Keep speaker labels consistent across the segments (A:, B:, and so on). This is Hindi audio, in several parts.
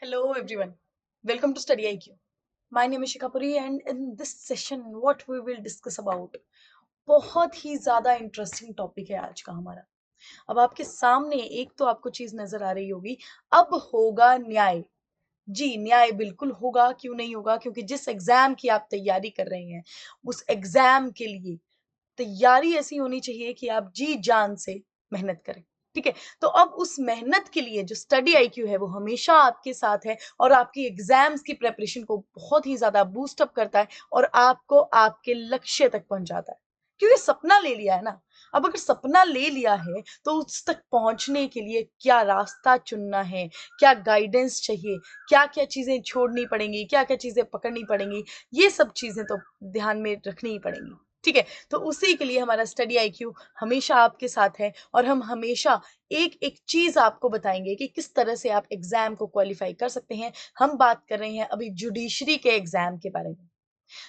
A: Hello everyone. Welcome to Study IQ. My name is Shikha Puri and in this session what we will discuss about बहुत ही ज़्यादा इंटरेस्टिंग टॉपिक है आज का हमारा। अब आपके सामने एक तो आपको चीज़ नज़र आ रही होगी, अब होगा न्याय। जी, न्याय बिल्कुल होगा, क्यों नहीं होगा? क्योंकि जिस एग्ज़ाम की आप तैयारी कर रहे हैं, उस एग्ज़ाम के लिए तैयारी ऐसी होनी चाहिए कि आप जी-जान से मेहनत करें, ठीक है? तो अब उस मेहनत के लिए जो स्टडी आईक्यू है, वो हमेशा आपके साथ है और आपकी एग्ज़ाम्स की प्रिपरेशन को बहुत ही ज़्यादा बूस्ट अप करता है और आपको आपके लक्ष्य तक पहुँचाता है। क्योंकि सपना ले लिया है ना, अब अगर सपना ले लिया है, तो उस तक पहुँचने के लिए क्या रास्ता चुनना है, क्या गाइडेंस चाहिए, क्या-क्या चीज़ें छोड़नी पड़ेंगी, क्या-क्या चीज़ें पकड़नी पड़ेंगी, ये सब चीज़ें तो ध्यान में रखनी ही पड़ेंगी, ठीक है? तो उसी के लिए हमारा स्टडी आईक्यू हमेशा आपके साथ है और हम हमेशा एक-एक चीज़ आपको बताएँगे कि किस तरह से आप एग्ज़ाम को क्वालीफ़ाई कर सकते हैं। हम बात कर रहे हैं अभी जुडिशरी के एग्ज़ाम के बारे में,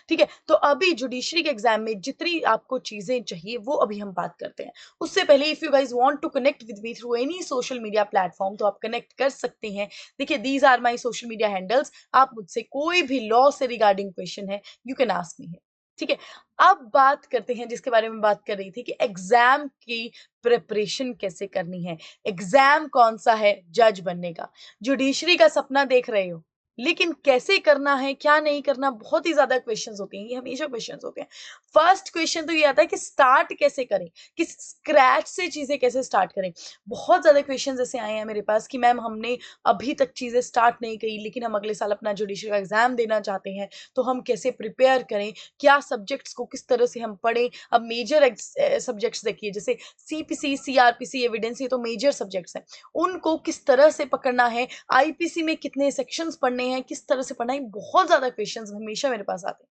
A: ठीक है? तो अभी जुडिशरी के एग्ज़ाम में जितनी आपको चीज़ें चाहिए वो अभी हम बात करते हैं। उससे पहले if you guys want to connect with me through any social media platform तो आप कनेक्ट कर सकते हैं। देखिए these are my social media handles. आप मुझसे कोई भी लॉ से रिगार्डिंग क्वेश्चन है, you can ask me here, ठीक है? अब बात करते हैं जिसके बारे में बात कर रही थी कि एग्ज़ाम की प्रिपरेशन कैसे करनी है। एग्ज़ाम कौन-सा है? जज बनने का। जुडिशरी का सपना देख रहे हो, लेकिन कैसे करना है, क्या नहीं करना, बहुत ही ज़्यादा क्वेश्चंस होते हैं, ये हमेशा क्वेश्चंस होते हैं। फर्स्ट क्वेश्चन तो ये आता है कि स्टार्ट कैसे करें, कि स्क्रैच से चीज़ें कैसे स्टार्ट करें। बहुत ज़्यादा क्वेश्चंस ऐसे आए हैं मेरे पास कि मैम हमने अभी तक चीज़ें स्टार्ट नहीं की, लेकिन हम अगले साल अपना जुडिशरी का एग्ज़ाम देना चाहते हैं, तो हम कैसे प्रिपेयर करें, क्या सब्जेक्ट्स को किस तरह से हम पढ़ें। अब मेजर सब्जेक्ट्स देखिए जैसे सीपीसी, सीआरपीसी, एविडेंस, ये तो मेजर सब्जेक्ट्स हैं, उनको किस तरह से पकड़ना है, आईपीसी में कितने सेक्शंस पढ़ने हैं, किस तरह से पढ़ना है, बहुत ज़्यादा क्वेश्चंस हमेशा मेरे पास आते हैं।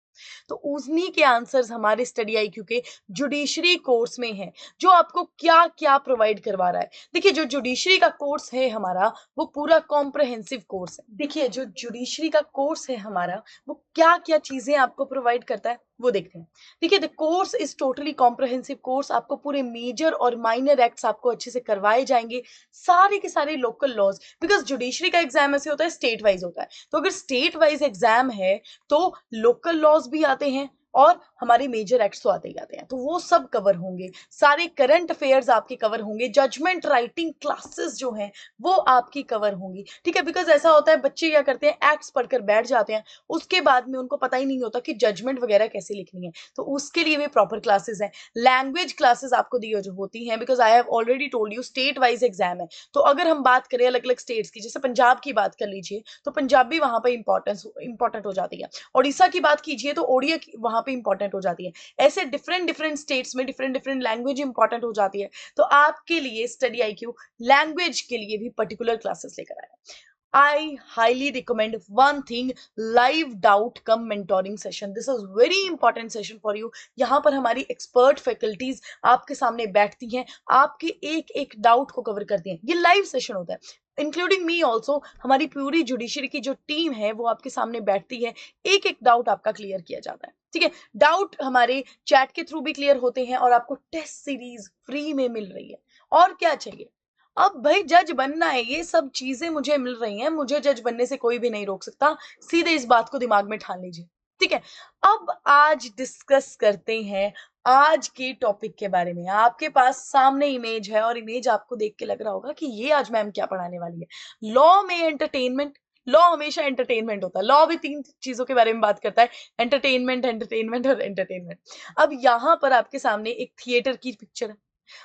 A: तो उन्हीं के आंसर्स हमारे स्टडी आईक्यू के जुडिशरी कोर्स में हैं, जो आपको क्या-क्या प्रोवाइड करवा रहा है। देखिए जो जुडिशरी का कोर्स है हमारा, वो पूरा कॉम्प्रिहेंसिव कोर्स है। देखिए जो जुडिशरी का कोर्स है हमारा, वो क्या-क्या चीज़ें आपको प्रोवाइड करता है, वो देखते हैं। देखिए the course is totally comprehensive course. आपको पूरे मेजर और माइनर एक्ट्स आपको अच्छे से करवाए जाएँगे, सारे के सारे लोकल लॉज़, बिकॉज़ जुडिशरी का एग्ज़ाम ऐसे होता है स्टेट वाइज़ होता है। तो अगर स्टेट वाइज़ एग्ज़ाम है, तो लोकल लॉज़ भी आते हैं और हमारे मेजर एक्ट्स तो आते ही आते हैं। तो वो सब कवर होंगे, सारे करंट अफेयर्स आपके कवर होंगे, जजमेंट राइटिंग क्लासेस जो हैं, वो आपकी कवर होंगी, ठीक है? बिकॉज़ ऐसा होता है बच्चे क्या करते हैं एक्ट्स पढ़कर बैठ जाते हैं, उसके बाद में उनको पता ही नहीं होता कि जजमेंट वगैरह कैसे लिखनी है। तो उसके लिए भी प्रॉपर क्लासेस हैं। लैंग्वेज क्लासेस आपको दी जो होती हैं, because I have already told you state wise exam है। तो अगर हम बात करें अलग-अलग स्टेट्स की, जैसे पंजाब की बात कर लीजिए, तो पंजाबी वहाँ पे इम्पोर्टेंट हो जाती है। ओडिशा की बात कीजिए तो ओडिया की वहाँ पे इम्पोर्टेंट हो जाती है। ऐसे डिफरेंट डिफरेंट स्टेट्स में डिफरेंट डिफरेंट लैंग्वेज इम्पोर्टेंट हो जाती है। तो आपके लिए स्टडी आईक्यू लैंग्वेज के लिए भी पर्टिकुलर क्लासेस लेकर आया है। I highly recommend one thing, live doubt come mentoring session. This is very important session for you. यहाँ पर हमारी एक्सपर्ट फैकल्टीज आपके सामने बैठती हैं, आपके एक एक डाउट को कवर करती हैं। ये लाइव सेशन होता है, इंक्लूडिंग मी ऑल्सो। हमारी पूरी जुडिशरी की जो टीम है वो आपके सामने बैठती है, एक एक डाउट आपका क्लियर किया जाता है, ठीक है? डाउट हमारे चैट के थ्रू भी क्लियर होते हैं और आपको टेस्ट सीरीज फ्री में मिल रही है। और क्या चाहिए? अब भाई जज बनना है, ये सब चीज़ें मुझे मिल रही हैं, मुझे जज बनने से कोई भी नहीं रोक सकता, सीधे इस बात को दिमाग में ठान लीजिए, ठीक है? अब आज डिस्कस करते हैं आज के टॉपिक के बारे में। आपके पास सामने इमेज है और इमेज आपको देख के लग रहा होगा कि ये आज मैम क्या पढ़ाने वाली है। लॉ में एंटरटेनमेंट, लॉ हमेशा एंटरटेनमेंट होता है। लॉ भी 3 चीज़ों के बारे में बात करता है, एंटरटेनमेंट, एंटरटेनमेंट और एंटरटेनमेंट। अब यहाँ पर आपके सामने एक थिएटर की पिक्चर है।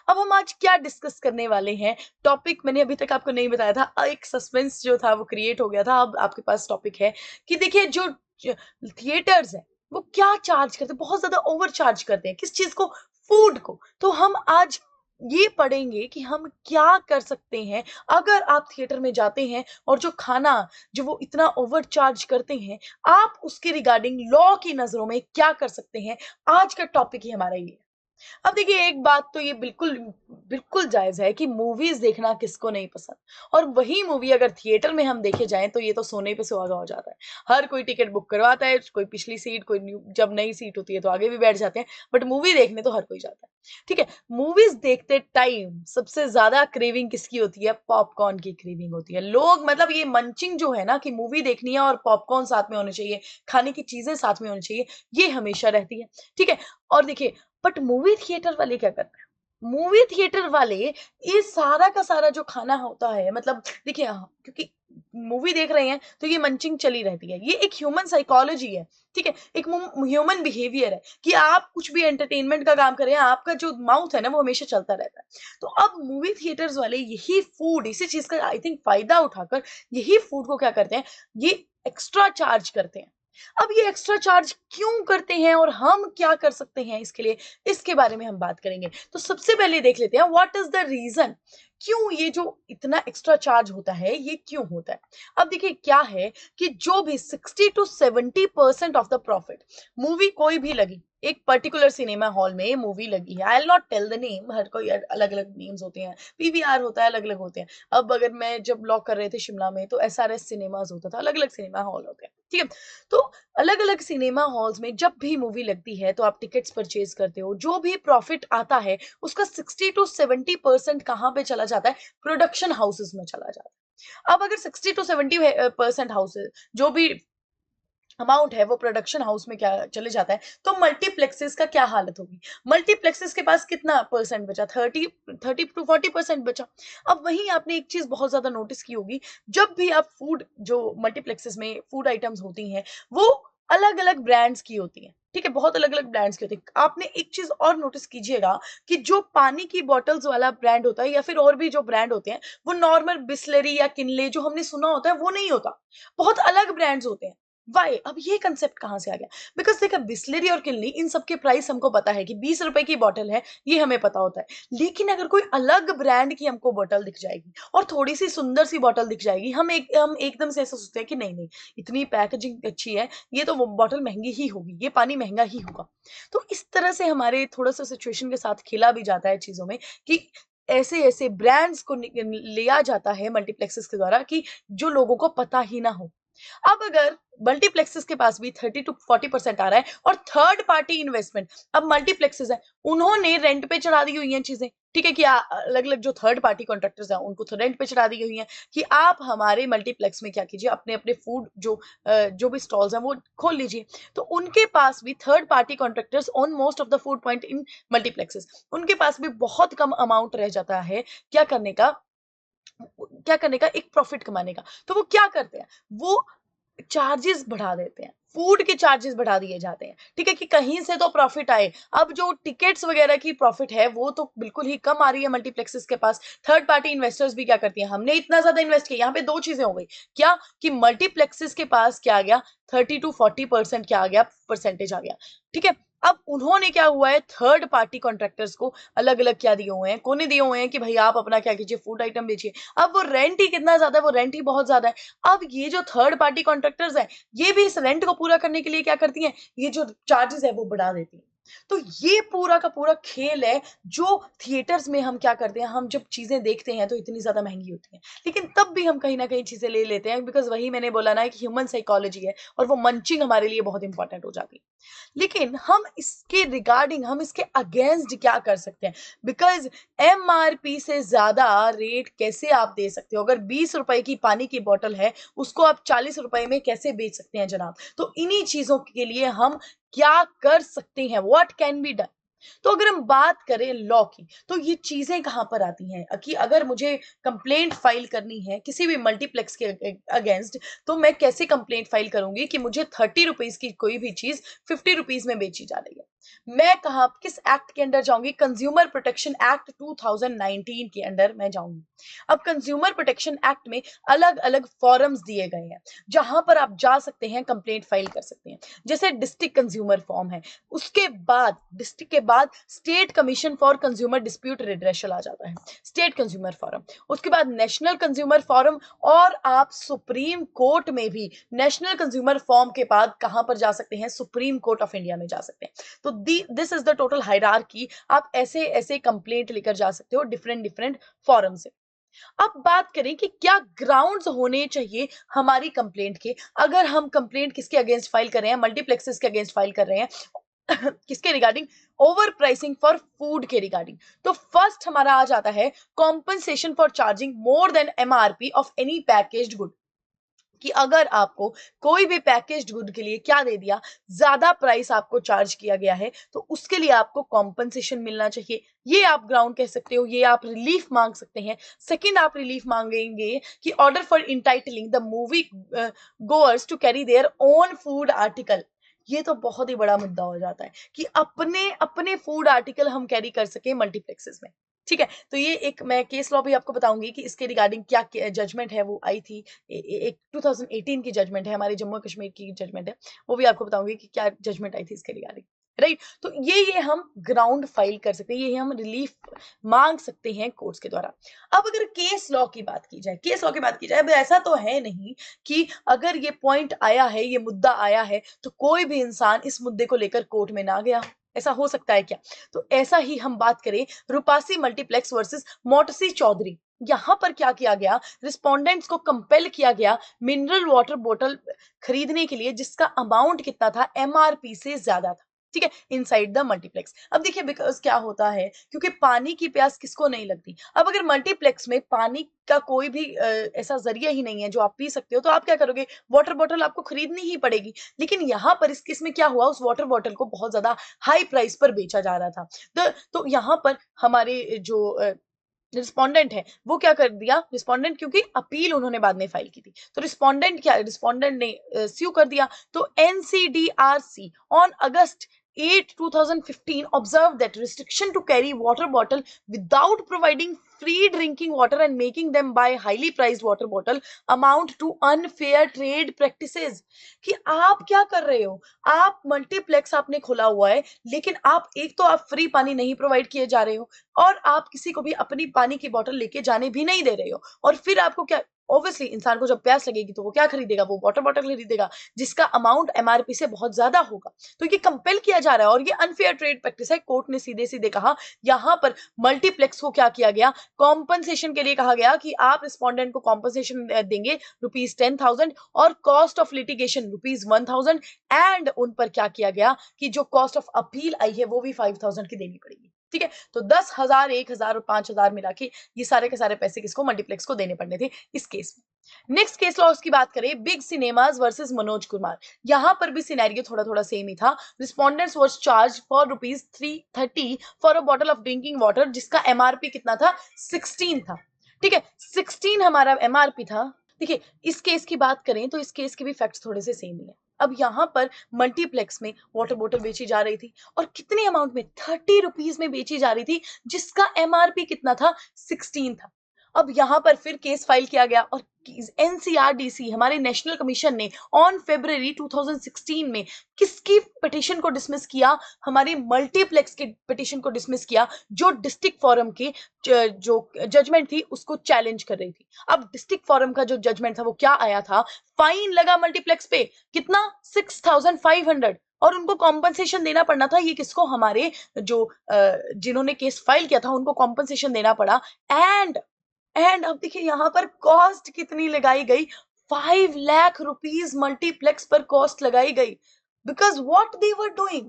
A: अब हम आज क्या डिस्कस करने वाले हैं, टॉपिक मैंने अभी तक आपको नहीं बताया था। एक सस्पेंस जो था वो क्रिएट हो गया था। अब आपके पास टॉपिक है कि देखिए जो थिएटर्स हैं वो क्या चार्ज करते हैं, बहुत ज्यादा ओवर चार्ज करते हैं किस चीज को, फूड को। तो हम आज ये पढ़ेंगे कि हम क्या कर सकते हैं अगर आप थिएटर में जाते हैं और जो खाना जो वो इतना ओवर चार्ज करते हैं, आप उसके रिगार्डिंग लॉ की नजरों में क्या कर सकते हैं। आज का टॉपिक ही हमारा ये है। अब देखिए एक बात तो ये बिल्कुल बिल्कुल जायज़ है कि मूवीज़ देखना किसको नहीं पसंद, और वही मूवी अगर थिएटर में हम देखे जाएँ तो ये तो सोने पे सुहागा हो जाता है। हर कोई टिकट बुक करवाता है, कोई पिछली सीट, कोई न्यू, जब नई सीट होती है तो आगे भी बैठ जाते हैं, बट मूवी देखने तो हर कोई जाता है। ठीक है? मूवीज़ देखते टाइम सबसे ज़्यादा क्रेविंग किसकी होती है? पॉपकॉर्न की क्रेविंग होती है। लोग मतलब ये मंचिंग जो है ना कि मूवी देखनी है और पॉपकॉर्न साथ में होने चाहिए, खाने की चीज़ें साथ में होनी चाहिए, ये हमेशा रहती है। ठीक है? और देखिए, बट मूवी थिएटर वाले क्या करते हैं? मूवी थिएटर वाले ये सारा का सारा जो खाना होता है, मतलब देखिए, क्योंकि मूवी देख रहे हैं तो ये मंचिंग चली रहती है, ये एक ह्यूमन साइकोलॉजी है। ठीक है? एक ह्यूमन बिहेवियर है कि आप कुछ भी एंटरटेनमेंट का काम कर रहे हैं, आपका जो माउथ है ना वो हमेशा चलता रहता है। तो अब मूवी थिएटर्स वाले यही फूड, इसी चीज का आई थिंक फायदा उठाकर यही फूड को क्या करते हैं, ये एक्स्ट्रा चार्ज करते हैं। अब ये एक्स्ट्रा चार्ज क्यों करते हैं और हम क्या कर सकते हैं इसके लिए, इसके बारे में हम बात करेंगे। तो सबसे पहले देख लेते हैं व्हाट इज द रीजन, क्यों ये जो इतना एक्स्ट्रा चार्ज होता है ये क्यों होता है। अब देखिए क्या है कि जो भी 60 to 70% of the profit, movie कोई भी लगी, एक पर्टिकुलर सिनेमा हॉल में मूवी लगी है, I will not tell the name, हर कोई अलग अलग नेम्स होते हैं, पीवीआर होता है, अलग अलग होते हैं। अब अगर मैं जब लॉक कर रहे थे शिमला में तो एसआरएस सिनेमाज होता था, अलग अलग सिनेमा हॉल होते हैं। ठीक है? तो अलग अलग सिनेमा हॉल्स में जब भी मूवी लगती है तो आप टिकट्स परचेज करते हो, जो भी प्रॉफिट आता है उसका 60 to 70% कहाँ पे चला जाता है? प्रोडक्शन हाउसेस में चला जाता है। अब अगर 60 to 70% हाउसेस जो भी अमाउंट है वो प्रोडक्शन हाउस में क्या चले जाता है, तो मल्टीप्लेक्सेस का क्या हालत होगी? मल्टीप्लेक्सेस के पास कितना परसेंट बचा? 30 to 40% बचा। अब वहीं आपने एक चीज बहुत ज्यादा नोटिस की होगी, जब भी आप फूड, जो मल्टीप्लेक्सेस में फूड आइटम्स होती हैं वो अलग अलग ब्रांड्स की होती हैं। ठीक है? बहुत अलग अलग ब्रांड्स की होती है। आपने एक चीज और नोटिस कीजिएगा कि जो पानी की बॉटल्स वाला ब्रांड होता है या फिर और भी जो ब्रांड होते हैं, वो नॉर्मल बिस्लरी या किनले जो हमने सुना होता है वो नहीं होता, बहुत अलग ब्रांड्स होते हैं। वाई? अब ये कंसेप्ट कहाँ से आ गया? बिकॉज़ देखिए, बिस्लरी और किनली इन सब के प्राइस हमको पता है कि ₹20 की बॉटल है, ये हमें पता होता है। लेकिन अगर कोई अलग ब्रांड की हमको बॉटल दिख जाएगी और थोड़ी-सी सुंदर-सी बॉटल दिख जाएगी, हम एकदम से ऐसा सोचते हैं कि नहीं, नहीं, इतनी पैकेजिंग अच्छी है, ये तो वो बॉटल महँगी ही होगी, ये पानी महँगा ही होगा। तो इस तरह से हमारे थोड़ा-सा सिचुएशन के साथ खेला भी जाता है चीज़ों में कि ऐसे-ऐसे ब्रांड्स को लिया जाता है मल्टीप्लेक्सेस के द्वारा कि जो लोगों को पता ही ना हो। अब अगर मल्टीप्लेक्सेस के पास भी 30 to 40% आ रहा है और थर्ड पार्टी इन्वेस्टमेंट, अब मल्टीप्लेक्सेस है, उन्होंने रेंट पे चढ़ा दी हुई हैं चीजें। ठीक है? कि अलग अलग जो थर्ड पार्टी कॉन्ट्रैक्टर्स हैं उनको तो रेंट पे चढ़ा दी हुई हैं कि आप हमारे मल्टीप्लेक्स में क्या कीजिए, अपने अपने फूड जो भी स्टॉल्स हैं वो खोल लीजिए। तो उनके पास भी third party contractors on most of the food point in multiplexes, उनके पास भी बहुत कम अमाउंट रह जाता है क्या करने का, एक प्रॉफिट कमाने का। तो वो क्या करते हैं, वो चार्जेस बढ़ा देते हैं, फूड के चार्जेस बढ़ा दिए जाते हैं। ठीक है? कि कहीं से तो प्रॉफिट आए। अब जो टिकट्स वगैरह की प्रॉफिट है वो तो बिल्कुल ही कम आ रही है मल्टीप्लेक्सेस के पास। थर्ड पार्टी इन्वेस्टर्स भी क्या करती हैं, हमने इतना ज्यादा इन्वेस्ट किया, यहाँ पे दो चीजें हो गई। क्या कि मल्टीप्लेक्सेस के पास क्या आ गया, 30 to 40% क्या आ गया, परसेंटेज आ गया। ठीक है? अब उन्होंने क्या हुआ है, थर्ड पार्टी कॉन्ट्रैक्टर्स को अलग अलग क्या दिए हुए हैं, कोने दिए हुए हैं कि भाई आप अपना क्या कीजिए, फूड आइटम बेचिए। अब वो रेंट ही कितना ज्यादा है, वो रेंट ही बहुत ज्यादा है। अब ये जो थर्ड पार्टी कॉन्ट्रैक्टर्स हैं, ये भी इस रेंट को पूरा करने के लिए क्या करती हैं, ये जो चार्जेस है वो बढ़ा देती हैं। तो ये पूरा का पूरा खेल है जो थिएटर्स में हम क्या करते हैं, हम जब चीजें देखते हैं तो इतनी ज्यादा महंगी होती हैं, लेकिन तब भी हम कहीं ना कहीं चीजें ले लेते हैं, बिकॉज वही मैंने बोला ना कि ह्यूमन साइकोलॉजी है और वो मंचिंग हमारे लिए बहुत इंपॉर्टेंट हो जाती है। लेकिन हम इसके रिगार्डिंग, हम इसके अगेंस्ट क्या कर सकते हैं, बिकॉज एमआरपी से ज्यादा रेट कैसे आप दे सकते हो? अगर 20 रुपए की पानी की बोतल है, उसको आप 40 रुपए में कैसे बेच सकते हैं जनाब? तो इन्हीं चीजों के लिए हम क्या कर सकते हैं, व्हाट कैन बी डन? तो अगर हम बात करें लॉ की, तो ये चीजें कहां पर आती हैं कि अगर मुझे कंप्लेंट फाइल करनी है किसी भी मल्टीप्लेक्स के अगेंस्ट, तो मैं कैसे कंप्लेंट फाइल करूंगी कि मुझे 30 रुपीज की कोई भी चीज 50 रुपीज में बेची जा रही है? मैं कहा किस एक्ट के अंडर जाऊंगी? कंज्यूमर प्रोटेक्शन एक्ट 2019 के अंडर मैं जाऊंगी। अब कंज्यूमर प्रोटेक्शन एक्ट में अलग अलग फॉरम्स दिए गए हैं जहां पर आप जा सकते हैं, कंप्लेंट फाइल कर सकते हैं। जैसे डिस्ट्रिक्ट कंज्यूमर फॉर्म है, उसके बाद डिस्ट्रिक्ट के बाद state commission for consumer dispute redressal आ जाता है, स्टेट कंज्यूमर फोरम। उसके बाद नेशनल कंज्यूमर फोरम, और आप सुप्रीम कोर्ट में भी नेशनल कंज्यूमर फॉर्म के बाद कहां पर जा सकते हैं, सुप्रीम कोर्ट ऑफ इंडिया में जा सकते हैं। तो तो this is the total hierarchy. आप ऐसे ऐसे कंप्लेंट लेकर जा सकते हो डिफरेंट डिफरेंट फॉरम से। अब बात करें कि क्या ग्राउंड्स होने चाहिए हमारी कंप्लेंट के। अगर हम कंप्लेंट किसके अगेंस्ट फाइल कर रहे हैं, मल्टीप्लेक्सेस के अगेंस्ट फाइल कर रहे हैं किसके regarding, over pricing for food के रिगार्डिंग। तो फर्स्ट हमारा आ जाता है compensation for charging more than MRP of any packaged good. कि अगर आपको कोई भी पैकेज्ड गुड के लिए क्या दे दिया, ज्यादा प्राइस आपको चार्ज किया गया है, तो उसके लिए आपको कॉम्पनसेशन मिलना चाहिए। ये आप ग्राउंड कह सकते हो, ये आप रिलीफ मांग सकते हैं। सेकंड आप रिलीफ मांगेंगे कि order for entitling the movie goers to carry their own food article. ये तो बहुत ही बड़ा मुद्दा हो जाता है कि अपने अपने फूड आर्टिकल हम कैरी कर सके मल्टीप्लेक्सेस में। ठीक है, तो ये एक मैं केस लॉ भी आपको बताऊंगी कि इसके रिगार्डिंग क्या जजमेंट है वो आई थी। एक 2018 की जजमेंट है, हमारे जम्मू कश्मीर की जजमेंट है, वो भी आपको बताऊंगी कि क्या जजमेंट आई थी इसके रिगार्डिंग। राइट, तो ये हम ग्राउंड फाइल कर सकते हैं, ये हम रिलीफ मांग सकते हैं कोर्ट्स के द्वारा। अब अगर केस लॉ की बात की जाए, केस लॉ की बात की जाए, अब ऐसा तो है नहीं कि अगर ये पॉइंट आया है, ये मुद्दा आया है, तो कोई भी इंसान इस मुद्दे को लेकर कोर्ट में ना गया। ऐसा हो सकता है क्या? तो ऐसा ही हम बात करें रूपासी मल्टीप्लेक्स वर्सेस मोटसी चौधरी। यहां पर क्या किया गया, रिस्पोंडेंट्स को कंपेल किया गया मिनरल वाटर बोतल खरीदने के लिए जिसका अमाउंट कितना था, एमआरपी से ज्यादा था। ठीक है, इनसाइड द मल्टीप्लेक्स। अब देखिए, बिकॉज क्या होता है, क्योंकि पानी की प्यास किसको नहीं लगती। अब अगर मल्टीप्लेक्स में पानी का कोई भी ऐसा जरिया ही नहीं है जो आप पी सकते हो, तो आप क्या करोगे, वाटर बॉटल आपको खरीदनी ही पड़ेगी। लेकिन यहाँ पर इस केस में क्या हुआ, उस वाटर बॉटल को बहुत ज्यादा हाई प्राइस पर बेचा जा रहा था। तो यहाँ पर हमारे जो रिस्पोंडेंट है वो क्या कर दिया, रिस्पोंडेंट, क्योंकि अपील उन्होंने बाद में फाइल की थी, तो रिस्पोंडेंट ने स्यू कर दिया। तो NCDRC on August 8, 2015 observed that restriction to carry water bottle without providing free drinking water and making them buy highly priced water bottle amount to unfair trade practices। कि आप क्या कर रहे हो, आप मल्टीप्लेक्स आपने खोला हुआ है, लेकिन आप एक तो आप फ्री पानी नहीं प्रोवाइड किए जा रहे हो, और आप किसी को भी अपनी पानी की बोतल लेके जाने भी नहीं दे रहे हो। और फिर आपको क्या, ऑब्वियसली इंसान को जब प्यास लगेगी तो वो क्या खरीदेगा, वो वाटर बॉटल खरीदेगा जिसका अमाउंट एमआरपी से बहुत ज्यादा होगा। तो ये कंपेल किया जा रहा है और ये अनफेयर ट्रेड प्रैक्टिस है। कोर्ट ने सीधे सीधे कहा, यहां पर मल्टीप्लेक्स को क्या किया गया, कॉम्पनसेशन के लिए कहा गया कि आप रिस्पोंडेंट को कॉम्पनसेशन देंगे ₹10,000 और कॉस्ट ऑफ लिटिगेशन ₹1,000। एंड उन पर क्या किया गया कि जो कॉस्ट ऑफ अपील आई है वो भी 5,000 की देनी पड़ेगी। ठीक है, तो 10,000, 1,000 और 5,000 मिला के ये सारे के सारे पैसे किसको, मल्टीप्लेक्स को देने पड़ने थे इस केस में। नेक्स्ट केस लॉ की बात करें, big cinemas versus Manoj Kumar. यहां पर भी सिनेरियो थोड़ा थोड़ा सेम ही था। Respondents was charge for ₹330 for a bottle of drinking water जिसका एमआरपी कितना था, 16 था। ठीक है, 16 हमारा एमआरपी था। देखिए, इस केस की बात करें तो इस केस के भी फैक्ट्स थोड़े से सेम ही है। अब यहां पर मल्टीप्लेक्स में वाटर बोतल बेची जा रही थी और कितने अमाउंट में, ₹30 में बेची जा रही थी जिसका एमआरपी कितना था, 16 था। अब यहां पर फिर केस फाइल किया गया और एनसीआरडीसी हमारे नेशनल कमीशन ने ऑन February 2016 में किसकी पिटिशन को डिसमिस किया, हमारी मल्टीप्लेक्स के पिटिशन को डिसमिस किया जो डिस्ट्रिक्ट फोरम की जो जजमेंट थी उसको चैलेंज कर रही थी। अब डिस्ट्रिक्ट फोरम का जो जजमेंट था वो क्या आया था, फाइन लगा मल्टीप्लेक्स पे कितना, 6,500, और उनको कॉम्पनसेशन देना पड़ना था। ये किसको, हमारे जो जिन्होंने केस फाइल किया था उनको कॉम्पनसेशन देना पड़ा। एंड अब देखिए यहाँ पर कॉस्ट कितनी लगाई गई, 5 लाख रुपीज मल्टीप्लेक्स पर कॉस्ट लगाई गई। Because what they were doing,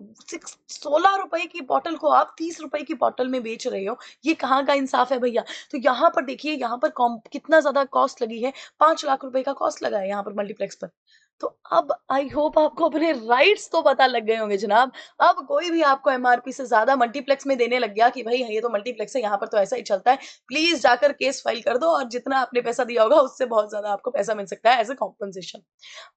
A: 16 रुपए की बॉटल को आप 30 रुपए की बॉटल में बेच रहे हो, ये कहाँ का इंसाफ है भैया। तो यहाँ पर देखिए, यहाँ पर कितना ज्यादा कॉस्ट लगी है, 5 लाख रुपए का कॉस्ट लगा है यहाँ पर मल्टीप्लेक्स पर। तो अब आई होप आपको अपने राइट्स तो पता लग गए होंगे जनाब। अब कोई भी आपको एमआरपी से ज्यादा मल्टीप्लेक्स में देने लग गया कि भाई ये तो मल्टीप्लेक्स है, यहाँ पर तो ऐसा ही चलता है, प्लीज जाकर केस फाइल कर दो और जितना आपने पैसा दिया होगा उससे बहुत ज्यादा आपको पैसा मिल सकता है एज ए कॉम्पनसेशन।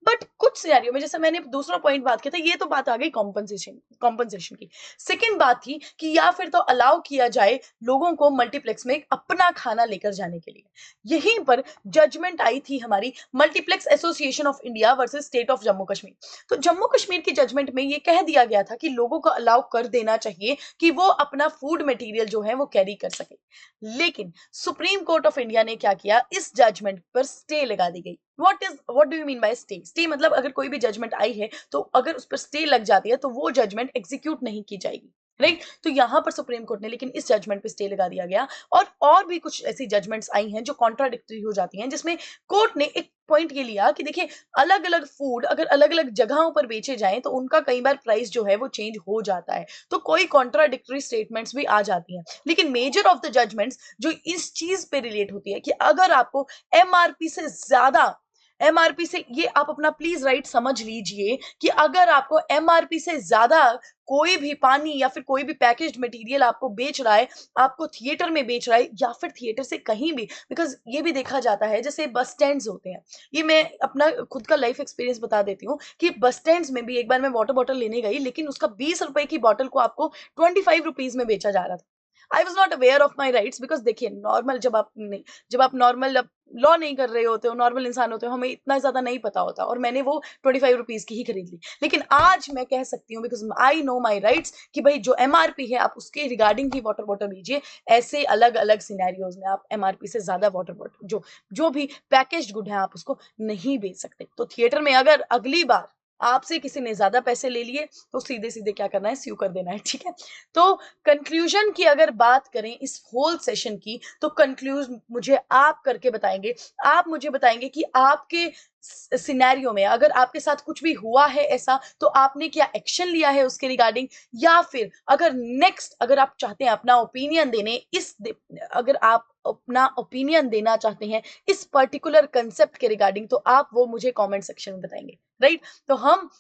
A: बट कुछ सिनेरियो में, जैसे मैंने दूसरा पॉइंट बात किया था, ये तो बात आ गई कॉम्पनसेशन की। सेकेंड बात थी कि या फिर तो अलाउ किया जाए लोगों को मल्टीप्लेक्स में अपना खाना लेकर जाने के लिए। यहीं पर जजमेंट आई थी हमारी multiplex association of India versus versus state of Jammu Kashmir. तो जम्मू कश्मीर की जजमेंट में ये कह दिया गया था कि लोगों को अलाउ कर देना चाहिए कि वो अपना फूड मटेरियल जो है वो कैरी कर सके। लेकिन सुप्रीम कोर्ट ऑफ इंडिया ने क्या किया, इस जजमेंट पर स्टे लगा दी गई। What do you mean by stay? Stay मतलब अगर कोई भी जजमेंट आई है तो अगर उस पर स्टे लग जाती है तो वो जजमेंट एग्जीक्यूट नहीं की जाएगी, राइट? तो यहां पर सुप्रीम कोर्ट ने लेकिन इस जजमेंट पे स्टे लगा दिया गया। और भी कुछ ऐसी जजमेंट्स आई हैं जो कॉन्ट्राडिक्टरी हो जाती हैं, जिसमें कोर्ट ने एक पॉइंट ये लिया कि देखिए, अलग अलग फूड अगर अलग अलग जगहों पर बेचे जाएं तो उनका कई बार प्राइस जो है वो चेंज हो जाता है, तो कोई कॉन्ट्राडिक्टरी स्टेटमेंट्स भी आ जाती हैं। लेकिन मेजर ऑफ द जजमेंट्स जो इस चीज पे रिलेट होती है कि अगर आपको एमआरपी से ज्यादा, एमआरपी से, ये आप अपना प्लीज राइट समझ लीजिए कि अगर आपको एमआरपी से ज्यादा कोई भी पानी या फिर कोई भी पैकेज्ड मटेरियल आपको बेच रहा है, आपको थिएटर में बेच रहा है या फिर थिएटर से कहीं भी, बिकॉज ये भी देखा जाता है जैसे बस स्टैंड्स होते हैं, ये मैं अपना खुद का लाइफ एक्सपीरियंस बता देती हूँ कि बस स्टैंड्स में भी एक बार मैं वाटर बॉटल लेने गई, लेकिन उसका 20 रुपए की बॉटल को आपको 25 रुपीज में बेचा जा रहा था। I was not aware of my rights, because देखिए, नॉर्मल जब आप नॉर्मल लॉ नहीं कर रहे होते हो, नॉर्मल इंसान होते हो, हमें इतना ज्यादा नहीं पता होता, और मैंने वो 25 रुपीज की ही खरीद ली। लेकिन आज मैं कह सकती हूँ because I know my rights कि भाई जो एमआरपी है आप उसके रिगार्डिंग ही वाटर बॉटल लीजिए। ऐसे अलग अलग सिनेरियोज में आप एमआरपी से ज्यादा वाटर बॉटल जो भी पैकेज्ड गुड है आप उसको नहीं बेच सकते। तो थिएटर में अगर अगली बार आपसे किसी ने ज्यादा पैसे ले लिए तो सीधे सीधे क्या करना है, स्यू कर देना है, ठीक है? तो कंक्लूजन की अगर बात करें इस होल सेशन की, तो कंक्लूज मुझे आप करके बताएंगे। आप मुझे बताएंगे कि आपके सिनेरियो में अगर आपके साथ कुछ भी हुआ है ऐसा, तो आपने क्या एक्शन लिया है उसके रिगार्डिंग, या फिर अगर नेक्स्ट अगर आप चाहते हैं अपना ओपिनियन देने अगर आप अपना ओपिनियन देना चाहते हैं इस पर्टिकुलर कंसेप्ट के रिगार्डिंग, तो आप वो मुझे कमेंट सेक्शन में बताएंगे, राइट? तो हम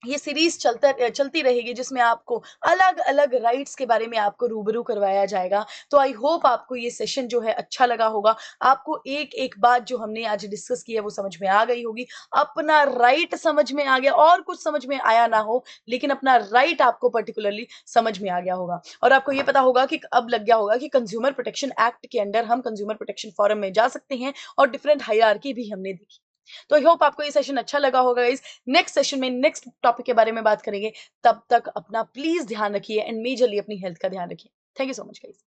A: ये सीरीज चलती रहेगी जिसमें आपको अलग अलग राइट्स के बारे में आपको रूबरू करवाया जाएगा। तो आई होप आपको ये सेशन जो है अच्छा लगा होगा, आपको एक एक बात जो हमने आज डिस्कस की है वो समझ में आ गई होगी, अपना राइट समझ में आ गया, और कुछ समझ में आया ना हो लेकिन अपना राइट आपको पर्टिकुलरली समझ में आ गया होगा। और आपको ये पता होगा कि अब लग गया होगा कि कंज्यूमर प्रोटेक्शन एक्ट के अंडर हम कंज्यूमर प्रोटेक्शन फोरम में जा सकते हैं, और डिफरेंट हायरार्की भी हमने देखी। तो आई होप आपको ये सेशन अच्छा लगा होगा गाइस। नेक्स्ट सेशन में नेक्स्ट टॉपिक के बारे में बात करेंगे। तब तक अपना प्लीज ध्यान रखिए एंड मेजरली अपनी हेल्थ का ध्यान रखिए। Thank you so much guys.